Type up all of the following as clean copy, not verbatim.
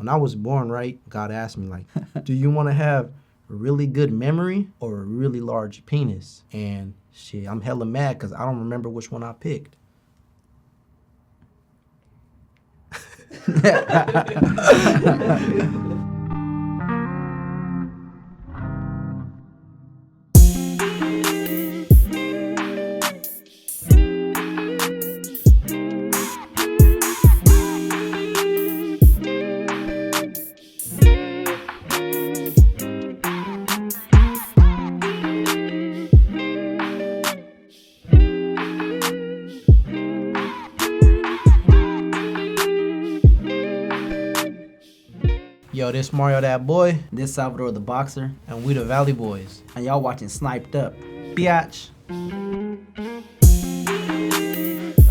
when I was born, right, God asked me, like, do you want to have a really good memory or a really large penis? And shit, I'm hella mad because I don't remember which one I picked. Yo, this Mario that boy, This Salvador the boxer, and we the Valley Boys. and y'all watching Sniped Up. Biatch.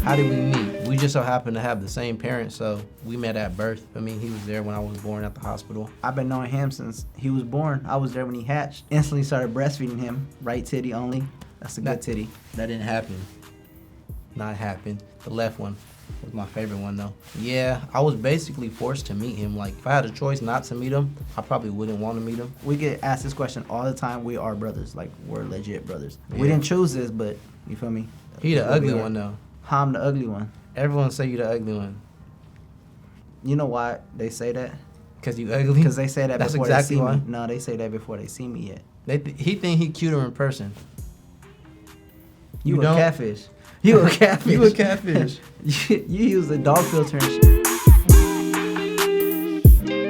How did we meet? We just so happened to have the same parents, so we met at birth. I mean, he was there when I was born at the hospital. I've been knowing him since he was born. I was there when he hatched. Instantly started breastfeeding him. Right titty only. That's a good titty. That didn't happen. Not happen. The left one was my favorite one though. Yeah, I was basically forced to meet him. Like, if I had a choice not to meet him, I probably wouldn't want to meet him. We get asked this question all the time. We are brothers. Like, we're legit brothers. Yeah. We didn't choose this, but you feel me? He the ugly one though. How I'm the ugly one. Everyone say you the ugly one. You know why they say that? Cause you ugly? Because they say that That's before exactly they see why. me. No, they say that before they see me yet. He think he cuter in person. You a don't? catfish. You a catfish. You a catfish. you use a dog filter and shit.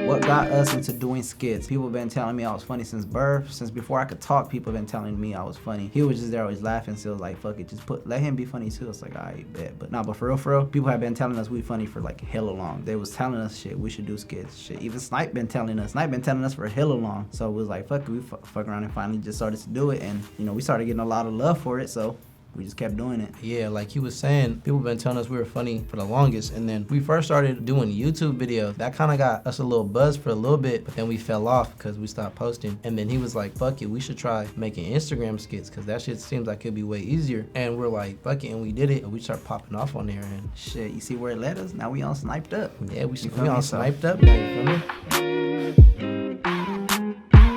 What got us into doing skits? People been telling me I was funny since birth. Since before I could talk, people been telling me I was funny. He was just there always laughing, so it was like, fuck it, just let him be funny too. It's like, alright, bet. But but for real, people have been telling us we funny for like hella long. They was telling us shit, we should do skits. Shit, even Snipe been telling us. Snipe been telling us for hella long. So it was like, fuck it, we fuck around and finally just started to do it. And, you know, we started getting a lot of love for it, so we just kept doing it. Yeah, like he was saying, people been telling us we were funny for the longest, and then we first started doing YouTube videos. That kind of got us a little buzz for a little bit, but then we fell off because we stopped posting. And then he was like, fuck it, we should try making Instagram skits because that shit seems like it'd be way easier. And we're like, fuck it, and we did it, and we started popping off on there. And Shit, you see where it led us? Now we on Sniped Up. yeah, we feel on me? Sniped Up now, you feel me?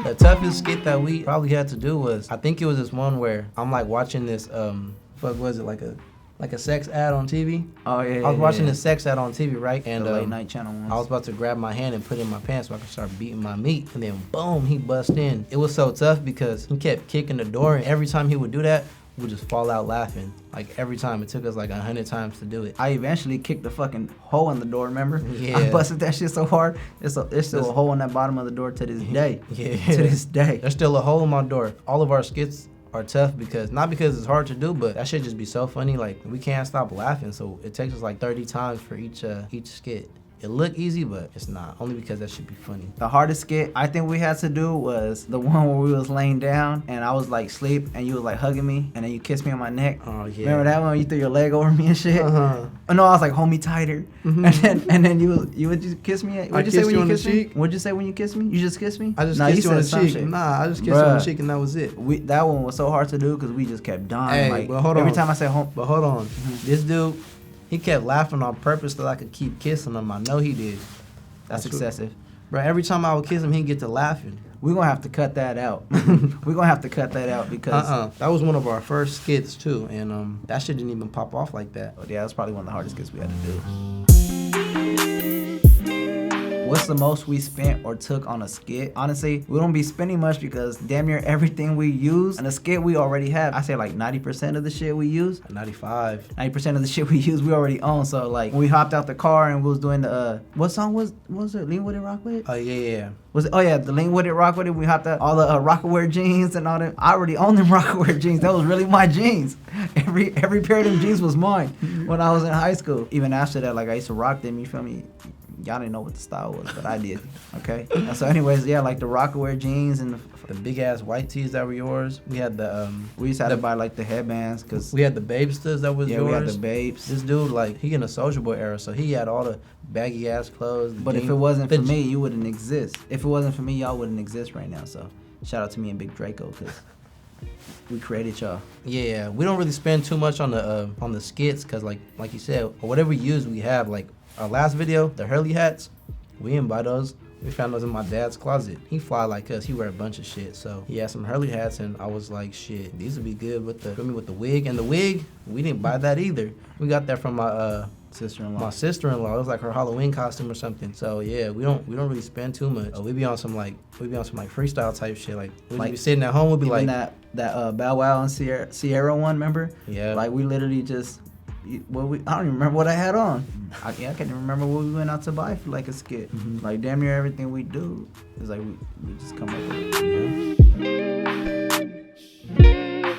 The toughest skit that we probably had to do was, I think it was this one where I'm like watching this, fuck was it, like a sex ad on TV? Oh, yeah, I was watching this sex ad on TV, right? And the late night channel ones. I was about to grab my hand and put it in my pants so I could start beating my meat. And then boom, he bust in. It was so tough because he kept kicking the door, and every time he would do that, we would just fall out laughing. Like every time. It took us like 100 times to do it. I eventually kicked the fucking hole in the door, remember? Yeah. I busted that shit so hard. It's still a hole in that bottom of the door to this day. Yeah. To this day. There's still a hole in my door. All of our skits are tough because, not because it's hard to do, but that shit just be so funny. Like, we can't stop laughing, so it takes us like 30 times for each skit. It look easy, but it's not. Only because that should be funny. The hardest skit I think we had to do was the one where we was laying down and I was like asleep and you was like hugging me and then you kissed me on my neck. Oh yeah. Remember that one? You threw your leg over me and shit. Uh-huh. Oh, no, I was like, hold me tighter. Mhm. And then you would just kiss me. What'd you say kissed when you you on the kissed me? cheek? What'd you say when you kissed me? You just kissed me? I just Nah, kissed you on the said some cheek. shit. Nah, I just kissed you on the Bruh. cheek and that was it. That one was so hard to do because we just kept dying. Hey, like, but hold every on. time I said home. But hold on. This dude, he kept laughing on purpose so I could keep kissing him. I know he did. That's excessive. Bro, every time I would kiss him, he'd get to laughing. We're going to have to cut that out. We're going to have to cut that out because... That was one of our first skits, too. And that shit didn't even pop off like that. Yeah, that's probably one of the hardest skits we had to do. What's the most we spent or took on a skit? Honestly, we don't be spending much because damn near everything we use in a skit we already have. I say like 90% of the shit we use. 95. 90% of the shit we use we already own. So like when we hopped out the car and we was doing the what song was it? Lean With It, Rock With It? Oh yeah. Was it? Oh yeah, the Lean With It, Rock With It. We hopped out all the Rockaware jeans and all that. I already owned them Rockaware jeans. That was really my jeans. Every pair of them jeans was mine when I was in high school. Even after that, like I used to rock them. You feel me? Y'all didn't know what the style was, but I did. Okay. And so, anyways, yeah, like the Rockaware jeans and The big ass white tees that were yours. We had the we used to have to buy like the headbands because we had the Babesters that was yours. we had the Babes. This dude, like, he in the Soulja Boy era, so he had all the baggy ass clothes. But if it wasn't for me, you wouldn't exist. If it wasn't for me, y'all wouldn't exist right now. So shout out to me and Big Draco because we created y'all. Yeah, we don't really spend too much on the skits because like you said, whatever we use, we have. Like our last video, the Hurley hats, We didn't buy those. We found those in my dad's closet. He fly like us. He wear a bunch of shit. So he had some Hurley hats, and I was like, shit, these would be good with the wig. And the wig, we didn't buy that either. We got that from my sister-in-law. My sister-in-law. It was like her Halloween costume or something. So yeah, we don't really spend too much. We be on some freestyle type shit. Like we be sitting at home. We'd be even like that Bow Wow and Sierra one. Remember? Yeah. Like we literally just. I don't even remember what I had on. I can't even remember what we went out to buy for like a skit. Mm-hmm. Like damn near everything we do is like we just come up with it.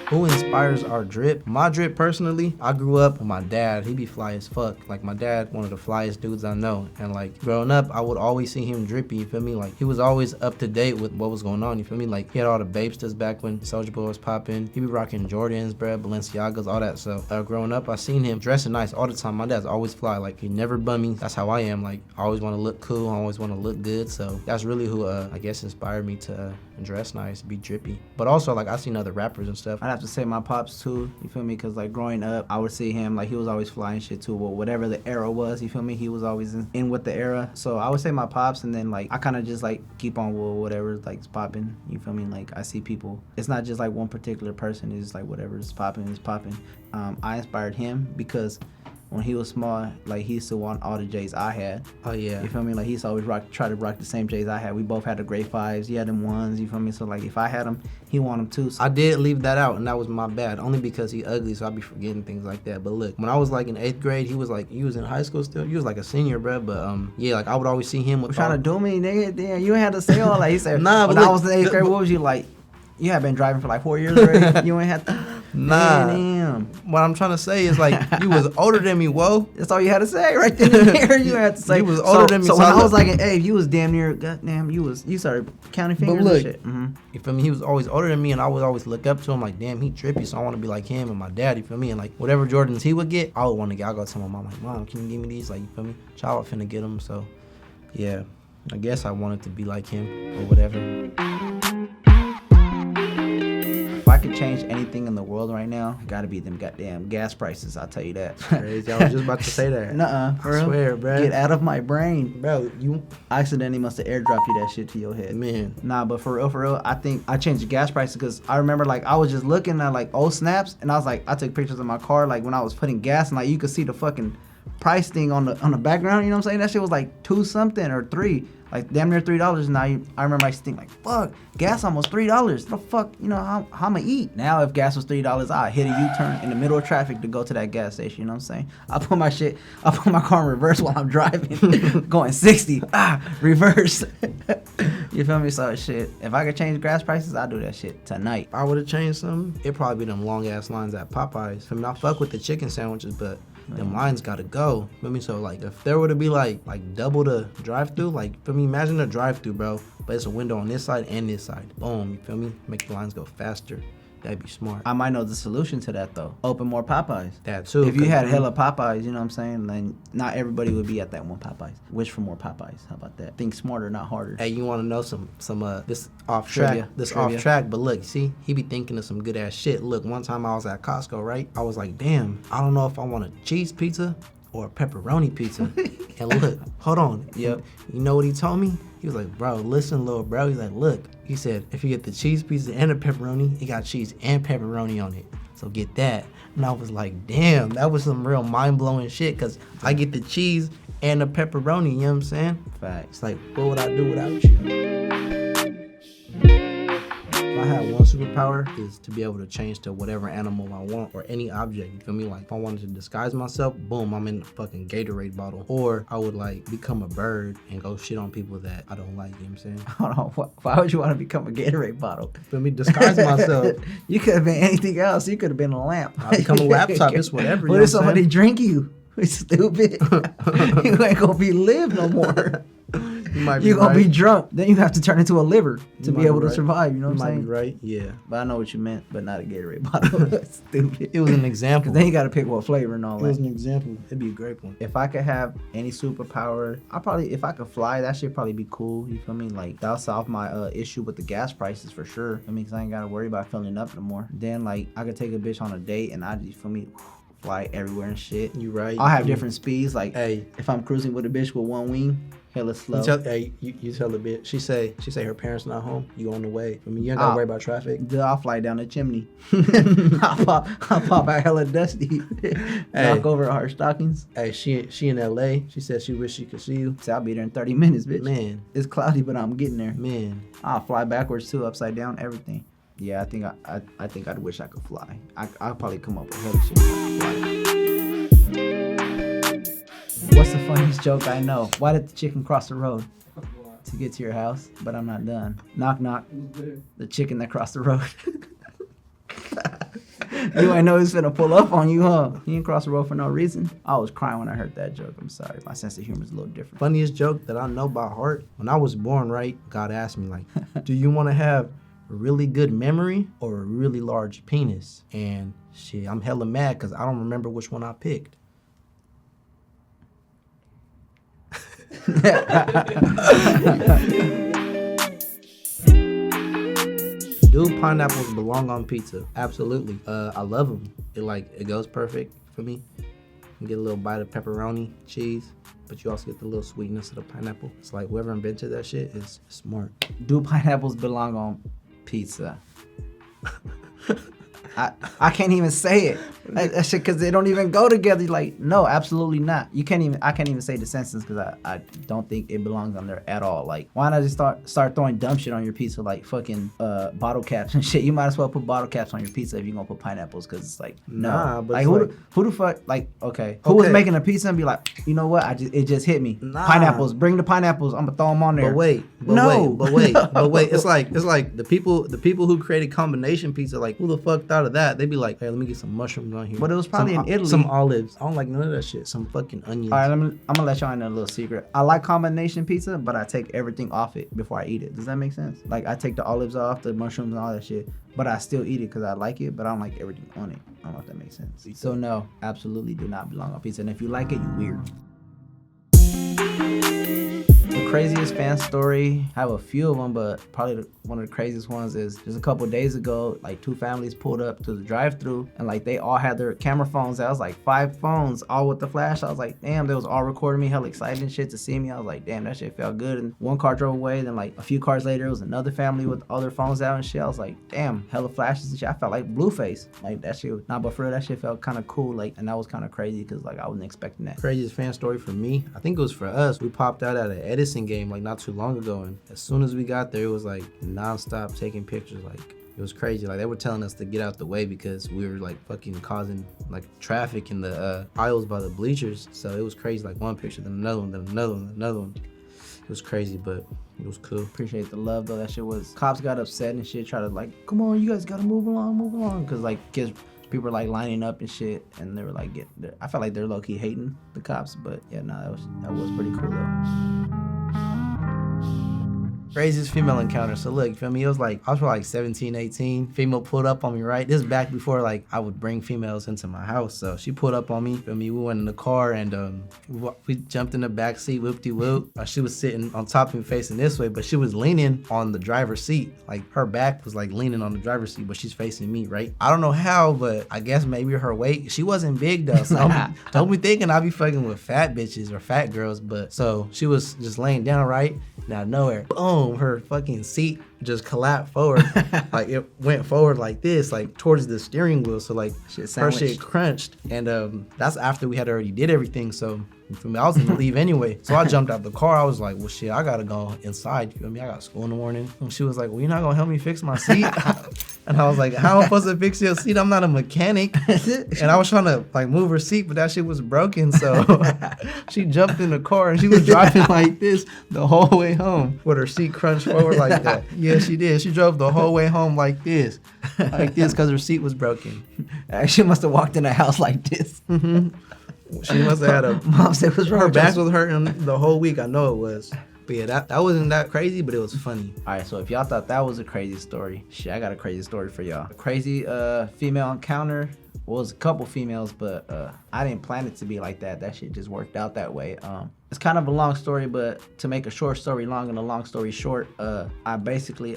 Who inspires our drip? My drip, personally, I grew up with my dad. He be fly as fuck. Like, my dad, one of the flyest dudes I know. And, like, growing up, I would always see him drippy, you feel me? Like, he was always up to date with what was going on, you feel me? Like, he had all the Bapesters back when Soulja Boy was popping. He be rocking Jordans, bruh, Balenciagas, all that. So, growing up, I seen him dressing nice all the time. My dad's always fly. Like, he never bum me. That's how I am. Like, I always want to look cool. I always want to look good. So, that's really who, I guess, inspired me to dress nice, be drippy. But also, like, I seen other rappers and stuff. I'd have to say my pops too, you feel me? Because like growing up, I would see him, like he was always flying shit too. Well, whatever the era was, you feel me? He was always in with the era. So I would say my pops, and then like I kind of just like keep on with whatever's like popping, you feel me? Like I see people, it's not just like one particular person, it's just like whatever's popping is popping. I inspired him because when he was small, like he used to want all the J's I had. Oh yeah. You feel me? Like he used to always try to rock the same J's I had. We both had the grade 5s. He had them 1s. You feel me? So like if I had them, he want them too. So I did leave that out, and that was my bad. Only because he ugly, so I be forgetting things like that. But look, when I was like in 8th grade, he was in high school still. He was like a senior, bruh. But yeah, like I would always see him with. Trying to do me, nigga. Damn, you ain't had to say all that. He said, nah, when but I was in 8th grade, what was you like? You had been driving for like 4 years already. You ain't had to. Nah. Damn. What I'm trying to say is like you was older than me, whoa. That's all you had to say right there. You had to say you was older than me. So when I was like in 8th, you was damn near. Goddamn, you started counting fingers. But look, and shit. You feel me? He was always older than me, and I would always look up to him like, damn, he trippy, so I want to be like him and my dad. You feel me? And like whatever Jordans he would get, I would want to get. I go tell my mom like, Mom, can you give me these? Like, you feel me? Child finna get them. So yeah, I guess I wanted to be like him or whatever. If I could change anything in the world right now, gotta be them goddamn gas prices. I'll tell you that. Crazy. I was just about to say that. Nuh-uh. I swear, bro. Get out of my brain. Bro, you I accidentally must have airdropped you that shit to your head. man. Nah, but for real, I think I changed the gas prices because I remember like I was just looking at like old snaps, and I was like, I took pictures of my car like when I was putting gas, and like you could see the fucking price thing on the background. You know what I'm saying? That shit was like 2 something or 3. Like damn near $3 now. I remember I used to think like, fuck, gas almost $3. The fuck, you know how I'ma eat? Now if gas was $3, I hit a U-turn in the middle of traffic to go to that gas station. You know what I'm saying? I put my car in reverse while I'm driving, going 60. Reverse. You feel me? So shit. If I could change gas prices, I'd do that shit tonight. If I would have changed something, it'd probably be them long ass lines at Popeyes. I mean, I fuck with the chicken sandwiches, but them lines gotta go. Feel me? So like, if there were to be like double the drive-through, like feel me? Imagine a drive-through, bro, but it's a window on this side and this side. Boom, you feel me? Make the lines go faster. That'd be smart. I might know the solution to that though. Open more Popeyes. That too. If you had hella Popeyes, you know what I'm saying, then not everybody would be at that one Popeyes. Wish for more Popeyes. How about that? Think smarter, not harder. Hey, you want to know some this off Trivia. track? This Trivia. off track, but look, see, he be thinking of some good ass shit. Look, one time I was at Costco, right? I was like, damn, I don't know if I want a cheese pizza or a pepperoni pizza. And look, hold on. Yep. You know what he told me? He was like, bro, listen, little bro. He's like, look. He said, if you get the cheese pizza and the pepperoni, it got cheese and pepperoni on it. So get that. And I was like, damn, that was some real mind-blowing shit, because I get the cheese and the pepperoni, you know what I'm saying? Facts. It's like, what would I do without you? If I had one superpower, is to be able to change to whatever animal I want or any object. You feel me? Like if I wanted to disguise myself, boom, I'm in a fucking Gatorade bottle. Or I would like become a bird and go shit on people that I don't like. You know what I'm saying? Hold on. Why would you want to become a Gatorade bottle? Feel me? Disguise myself. You could have been anything else. You could have been a lamp. I become a laptop. It's whatever. What You know if what I'm somebody saying? drink you? It's stupid. You ain't gonna be live no more. You're gonna be drunk. Then you have to turn into a liver to be able to survive. You know what I'm saying? You might be right. Yeah. But I know what you meant, but not a Gatorade bottle. Stupid. It was an example. Then you gotta pick what flavor and all It was that. an example. It'd be a great one. If I could have any superpower, if I could fly, that should probably be cool. You feel me? Like that'll solve my issue with the gas prices for sure. I mean, cause I ain't gotta worry about filling up no more. Then like I could take a bitch on a date and I just feel me fly everywhere and shit. You right. I'll have different speeds. Like, Hey, if I'm cruising with a bitch with one wing, hella slow. you tell the bitch. She say her parents not home. You on the way. I mean, you ain't gotta worry about traffic. Dude, I'll fly down the chimney. I'll pop out hella dusty. Knock over her stockings. Hey, she in LA. She said she wish she could see you. So I'll be there in 30 minutes, bitch. Man, It's cloudy, but I'm getting there. man. I'll fly backwards too, upside down, everything. Yeah, I think I'd wish I could fly. I'll probably come up with hella shit if I could fly. What's the funniest joke I know? Why did the chicken cross the road? To get to your house, but I'm not done. Knock, knock. The chicken that crossed the road. You ain't know he's finna pull up on you, huh? He didn't cross the road for no reason. I was crying when I heard that joke. I'm sorry. My sense of humor is a little different. Funniest joke that I know by heart. When I was born, right? God asked me like, do you want to have a really good memory or a really large penis? And shit, I'm hella mad because I don't remember which one I picked. Do pineapples belong on pizza? Absolutely. I love them. It goes perfect for me. You get a little bite of pepperoni, cheese, but you also get the little sweetness of the pineapple. It's like whoever invented that shit is smart. Do pineapples belong on pizza? I can't even say it. That shit, because they don't even go together. Like, no, absolutely not. I can't even say the sentence because I don't think it belongs on there at all. Like, why not just start throwing dumb shit on your pizza, like fucking bottle caps and shit? You might as well put bottle caps on your pizza if you're gonna put pineapples, because it's like, no. Nah, but like, who the fuck, like, okay. Who Okay. was making a pizza and be like, you know what, it just hit me. Nah. Pineapples, bring the pineapples, I'm gonna throw them on there. But wait. It's like the people who created combination pizza, like who the fuck thought of that? They be like, hey, let me get some mushrooms on here. But it was probably in Italy. Some olives. I don't like none of that shit. Some fucking onions. All right, I'm gonna let y'all in a little secret. I like combination pizza, but I take everything off it before I eat it. Does that make sense? Like, I take the olives off, the mushrooms and all that shit, but I still eat it because I like it, but I don't like everything on it. I don't know if that makes sense. So no, absolutely do not belong on pizza. And if you like it, you weird. The craziest fan story, I have a few of them, but probably one of the craziest ones is just a couple days ago, like 2 families pulled up to the drive-thru and like they all had their camera phones. I was like 5 phones, all with the flash. I was like, damn, they was all recording me, hella excited and shit to see me. I was like, damn, that shit felt good. And one car drove away, then like a few cars later, it was another family with all their phones out and shit. I was like, damn, hella flashes and shit. I felt like Blueface. Like, that shit, but for real, that shit felt kind of cool. Like, and that was kind of crazy because like I wasn't expecting that. Craziest fan story for me, I think it was for us. We popped out at an Edison game like not too long ago, and as soon as we got there, it was like non-stop taking pictures. Like, it was crazy. Like, they were telling us to get out the way because we were like fucking causing like traffic in the aisles by the bleachers. So it was crazy. Like, one picture, then another one, then another one, then another one. It was crazy, but it was cool. Appreciate the love though. That shit was, cops got upset and shit, try to like, come on, you guys gotta move along, because like people were like lining up and shit, and they were like I felt like they're low-key hating the cops, but yeah, no, that was pretty cool though. Craziest female encounter. So look, you feel me? It was like, I was probably like 17, 18. Female pulled up on me, right? This is back before like I would bring females into my house. So she pulled up on me, feel me? We went in the car and we jumped in the back seat, whoop-de-whoop. She was sitting on top of me facing this way, but she was leaning on the driver's seat. Like, her back was like leaning on the driver's seat, but she's facing me, right? I don't know how, but I guess maybe her weight. She wasn't big though, so don't be thinking I be fucking with fat bitches or fat girls. But so she was just laying down, right? Now nowhere, boom, her fucking seat just collapsed forward. Like, it went forward like this, like towards the steering wheel. So like her shit crunched, and that's after we had already did everything. So you feel me? I was gonna leave anyway. So I jumped out the car. I was like, well shit, I gotta go inside. You feel me? I got school in the morning. And she was like, well, you're not gonna help me fix my seat? And I was like, how am I supposed to fix your seat? I'm not a mechanic. And I was trying to like move her seat, but that shit was broken. So she jumped in the car and she was driving like this the whole way home with her seat crunched forward like that. Yeah, she did. She drove the whole way home like this because her seat was broken. She must have walked in the house like this. Mm-hmm. She must have had a mom said, what's wrong? Her back was hurting the whole week. I know it was. But yeah, that wasn't that crazy, but it was funny. All right, so if y'all thought that was a crazy story, shit, I got a crazy story for y'all. A crazy female encounter. Well, it was a couple females, but I didn't plan it to be like that. That shit just worked out that way. it's kind of a long story, but to make a short story long and a long story short, I basically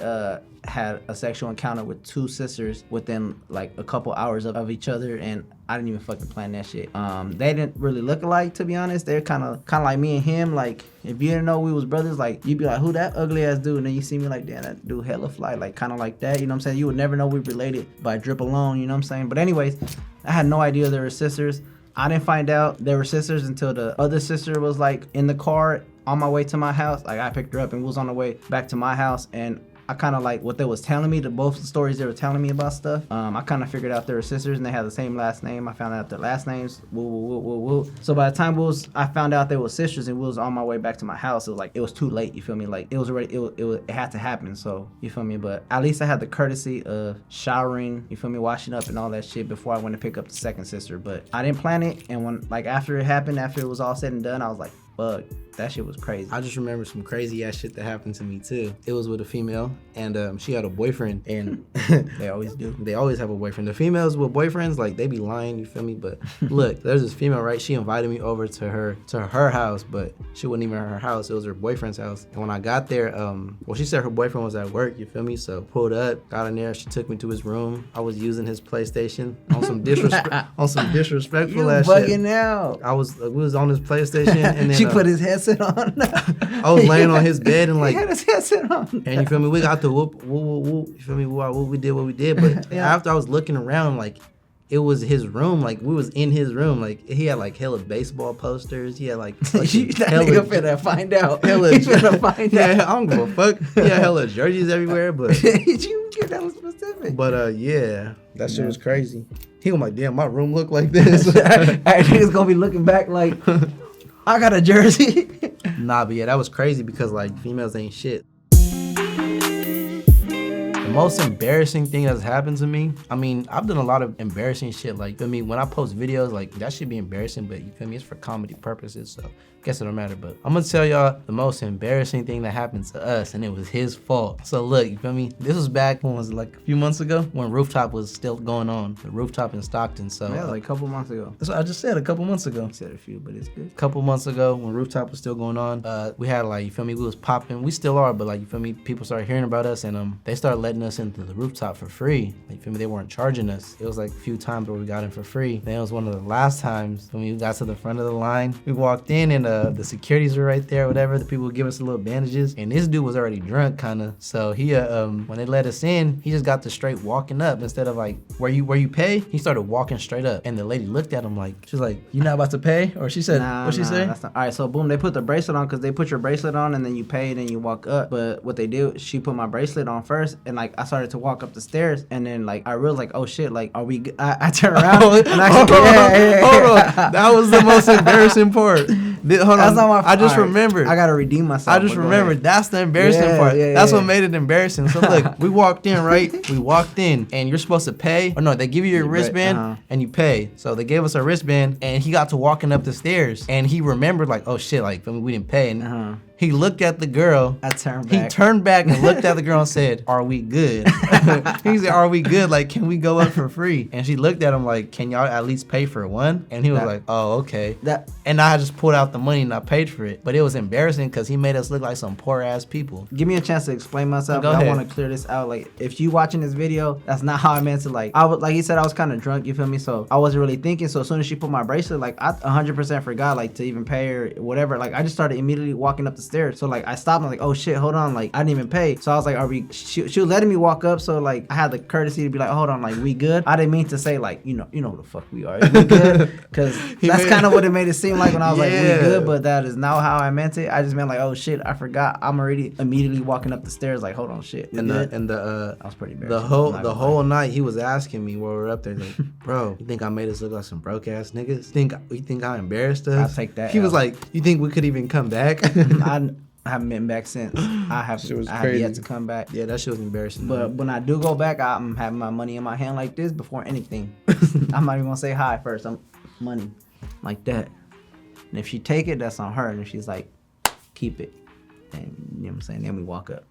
had a sexual encounter with 2 sisters within like a couple hours of each other, and I didn't even fucking plan that shit. They didn't really look alike, to be honest. They're kind of like me and him. Like, if you didn't know we was brothers, like, you'd be like, who that ugly ass dude? And then you see me like, damn, that dude hella fly, like, kind of like that. You know what I'm saying? You would never know we related by drip alone. You know what I'm saying? But anyways, I had no idea they were sisters. I didn't find out they were sisters until the other sister was like in the car on my way to my house. Like, I picked her up and we was on the way back to my house, and I kind of like what they was telling me, both the stories they were telling me about stuff. I kind of figured out they were sisters and they had the same last name. I found out their last names. Woo, woo, woo, woo, woo. So by the time I found out they were sisters and we was on my way back to my house, it was too late. You feel me? Like, it was already, it had to happen. So you feel me? But at least I had the courtesy of showering, you feel me, washing up and all that shit before I went to pick up the second sister. But I didn't plan it, and when like after it happened, after it was all said and done, I was like, fuck, that shit was crazy. I just remember some crazy ass shit that happened to me too. It was with a female, and she had a boyfriend, and They always do. They always have a boyfriend. The females with boyfriends, like, they be lying, you feel me? But look, there's this female, right? She invited me over to her house, but she wasn't even at her house. It was her boyfriend's house. And when I got there, well, she said her boyfriend was at work, you feel me? So pulled up, got in there. She took me to his room. I was using his PlayStation on some disrespectful ass shit. You bugging out. We was on his PlayStation, and then she put his headset on. I was laying on his bed and like, he had his headset on. and you feel me? We got the whoop, you feel me? We did what we did, but after I was looking around, like, it was his room, like, we was in his room, like, he had like hella baseball posters, he had like that nigga finna find out. Hella, He finna find out. I don't give a fuck. He had hella jerseys everywhere, but Did you get that was specific? But yeah, that shit was crazy. He was like, damn, my room looked like this. Niggas gonna be looking back like, I got a jersey. Nah, but yeah, that was crazy because like females ain't shit. The most embarrassing thing that's happened to me, I mean, I've done a lot of embarrassing shit. Like, feel me, when I post videos, like, that should be embarrassing, but you feel me, it's for comedy purposes, so I guess it don't matter. But I'm gonna tell y'all the most embarrassing thing that happened to us, and it was his fault. So look, you feel me, this was back, when was it, like a few months ago, when Rooftop was still going on, the Rooftop in Stockton. So yeah, like a couple months ago. that's what I just said, a couple months ago. I said a few, but it's good. A couple months ago, when Rooftop was still going on, we had, like, you feel me, we was popping, we still are, but like, you feel me, people started hearing about us, and they started letting us into the Rooftop for free. Like, you feel me, they weren't charging us. It was like a few times where we got in for free. Then it was one of the last times when we got to the front of the line. We walked in, and the securities were right there, whatever. The people would give us the little bandages, and this dude was already drunk, kind of. So he, when they let us in, he just got the straight walking up instead of like, where you pay. He started walking straight up, and the lady looked at him like, she's like, you not about to pay? Or she said, what'd she say? All right, so boom, they put the bracelet on because they put your bracelet on and then you pay and then you walk up. But what they do, she put my bracelet on first, and like I started to walk up the stairs, and then like I realized like, oh shit, like are we? I turned around and I hold on, that was the most embarrassing part. Hold on, I just remembered. I gotta redeem myself. I just remembered. That's the embarrassing part. That's what made it embarrassing. So look, we walked in, right? We walked in, and you're supposed to pay. Or no, they give you your wristband and you pay. So they gave us a wristband, and he got to walking up the stairs, and he remembered like, oh shit, like we didn't pay. And he looked at the girl. I turned back. He turned back and looked at the girl and said, "Are we good?" He said, "Are we good? Like, can we go up for free?" And she looked at him like, "Can y'all at least pay for one?" And he was like, "Oh, okay." And I just pulled out the money and I paid for it. But it was embarrassing because he made us look like some poor ass people. Give me a chance to explain myself. I want to clear this out. Like, if you watching this video, that's not how I meant to. Like, I was like he said, I was kind of drunk. You feel me? So I wasn't really thinking. So as soon as she put my bracelet, like I 100% forgot like to even pay her whatever. Like I just started immediately walking up the stairs. So like I stopped. I'm like, oh shit, hold on. Like I didn't even pay. So I was like, are we? She was letting me walk up. So like I had the courtesy to be like, hold on, like we good? I didn't mean to say like you know who the fuck we are. We good? Because that's kind of what it made it seem like when I was like we good. But that is not how I meant it. I just meant like, oh shit, I forgot. I'm already immediately walking up the stairs like, hold on, shit. That was pretty bad. The whole night he was asking me while we were up there, like, bro, you think I made us look like some broke ass niggas? You think I embarrassed us? I'll take that. He was like, you think we could even come back? I haven't been back since. I have yet to come back. Yeah, that shit was embarrassing. But when I do go back, I'm having my money in my hand like this before anything. I'm not even gonna say hi first. I'm money like that. And if she take it, that's on her. And if she's like, keep it, then you know what I'm saying. Then we walk up.